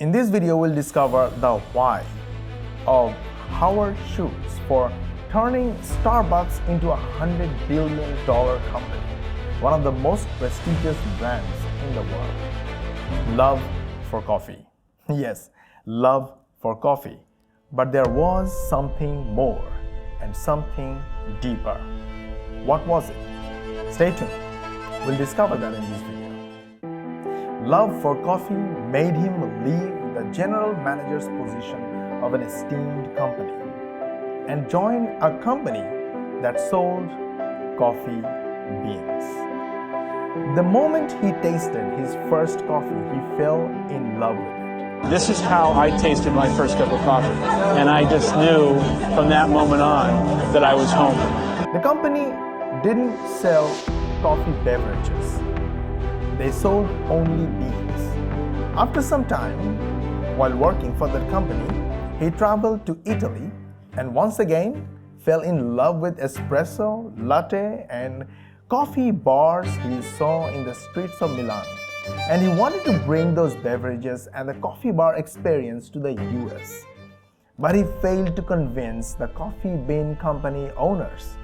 In this video, we'll discover the why of Howard Schultz for turning Starbucks into a $100 billion company, one of the most prestigious brands in the world. Love for coffee. Yes, love for coffee. But there was something more and something deeper. What was it? Stay tuned. We'll discover that in this video. Love for coffee made him leave the general manager's position of an esteemed company and join a company that sold coffee beans. The moment he tasted his first coffee, he fell in love with it. This is how I tasted my first cup of coffee, and I just knew from that moment on that I was home. The company didn't sell coffee beverages. They sold only beans. After some time, while working for that company, he traveled to Italy and once again fell in love with espresso, latte, and coffee bars he saw in the streets of Milan. And he wanted to bring those beverages and the coffee bar experience to the US. But he failed to convince the coffee bean company owners.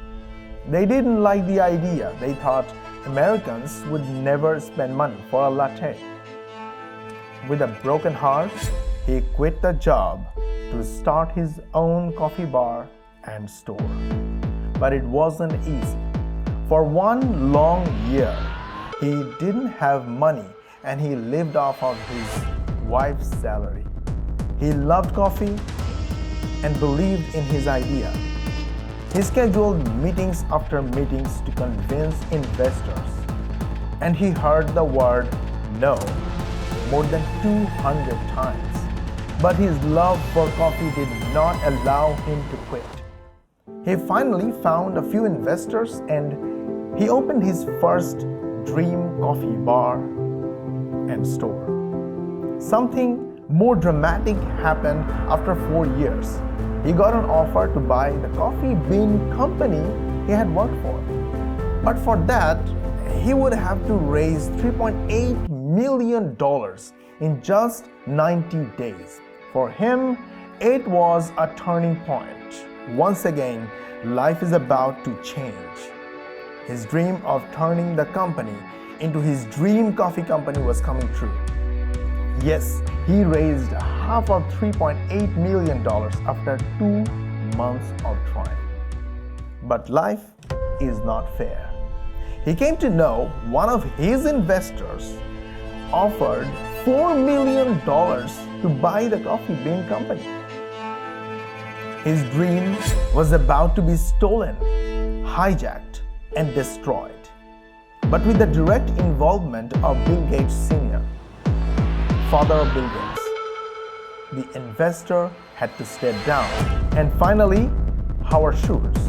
They didn't like the idea. They thought Americans would never spend money for a latte. With a broken heart, he quit the job to start his own coffee bar and store. But it wasn't easy. For one long year, he didn't have money and he lived off of his wife's salary. He loved coffee and believed in his idea. He scheduled meetings after meetings to convince investors, and he heard the word no more than 200 times. But his love for coffee did not allow him to quit. He finally found a few investors and he opened his first dream coffee bar and store. Something more dramatic happened after 4 years. He got an offer to buy the coffee bean company he had worked for. But for that, he would have to raise $3.8 million in just 90 days. For him, it was a turning point. Once again, life is about to change. His dream of turning the company into his dream coffee company was coming true. Yes, he raised half of $3.8 million after 2 months of trying. But life is not fair. He came to know one of his investors offered $4 million to buy the coffee bean company. His dream was about to be stolen, hijacked, and destroyed. But with the direct involvement of Bill Gates Sr., father of Bill Gates, the investor had to step down, and finally, Howard Schultz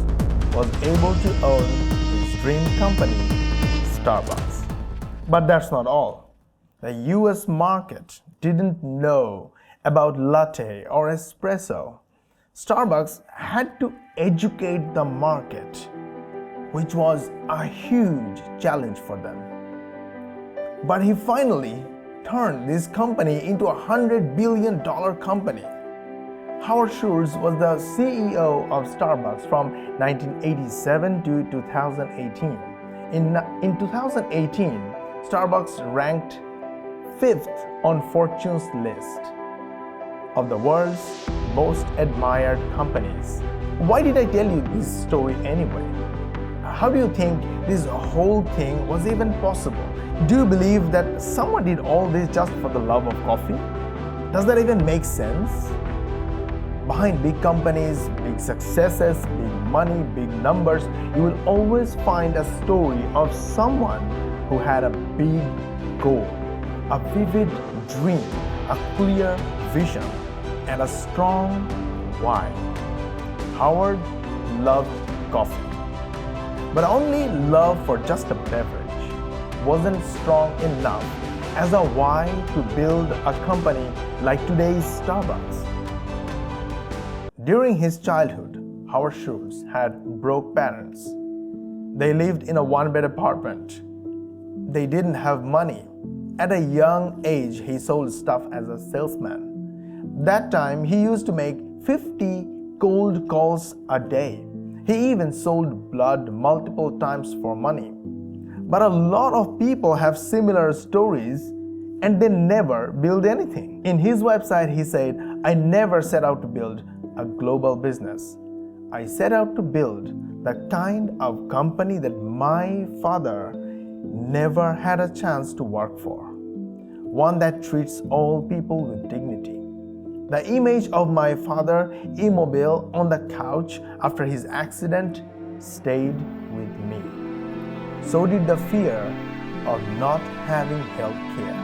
was able to own his dream company, Starbucks. But that's not all. The US market didn't know about latte or espresso. Starbucks had to educate the market, which was a huge challenge for them. But he finally turned this company into a $100 billion company. Howard Schultz was the CEO of Starbucks from 1987 to 2018. In 2018, Starbucks ranked 5th on Fortune's list of the world's most admired companies. Why did I tell you this story anyway? How do you think this whole thing was even possible? Do you believe that someone did all this just for the love of coffee? Does that even make sense? Behind big companies, big successes, big money, big numbers, you will always find a story of someone who had a big goal, a vivid dream, a clear vision, and a strong why. Howard loved coffee. But only love for just a beverage wasn't strong enough as a why to build a company like today's Starbucks. During his childhood, Howard Schultz had broke parents. They lived in a one-bed apartment. They didn't have money At a young age, he sold stuff as a salesman. That time, he used to make 50 cold calls a day. He even sold blood multiple times for money. But a lot of people have similar stories and they never build anything. In his website, he said, "I never set out to build a global business. I set out to build the kind of company that my father never had a chance to work for. One that treats all people with dignity." The image of my father immobile on the couch after his accident stayed with me. So did the fear of not having health care.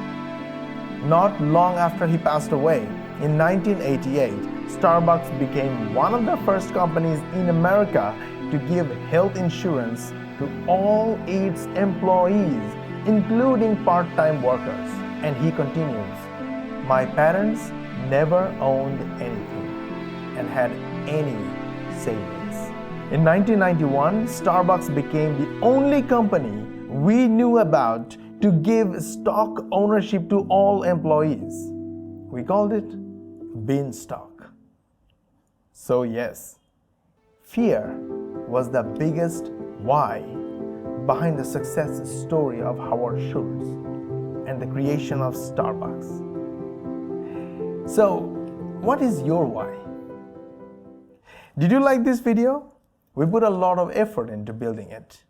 Not long after he passed away, in 1988, Starbucks became one of the first companies in America to give health insurance to all its employees, including part-time workers. And he continues, "My parents never owned anything and had any savings." In 1991, Starbucks became the only company we knew about to give stock ownership to all employees. We called it Beanstalk. So yes, fear was the biggest why behind the success story of Howard Schultz and the creation of Starbucks. So, what is your why? Did you like this video? We put a lot of effort into building it.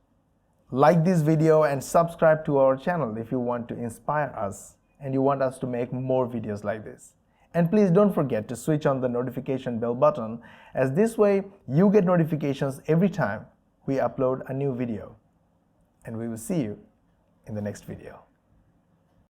Like this video and subscribe to our channel if you want to inspire us and you want us to make more videos like this. And please don't forget to switch on the notification bell button, as this way you get notifications every time we upload a new video. And we will see you in the next video.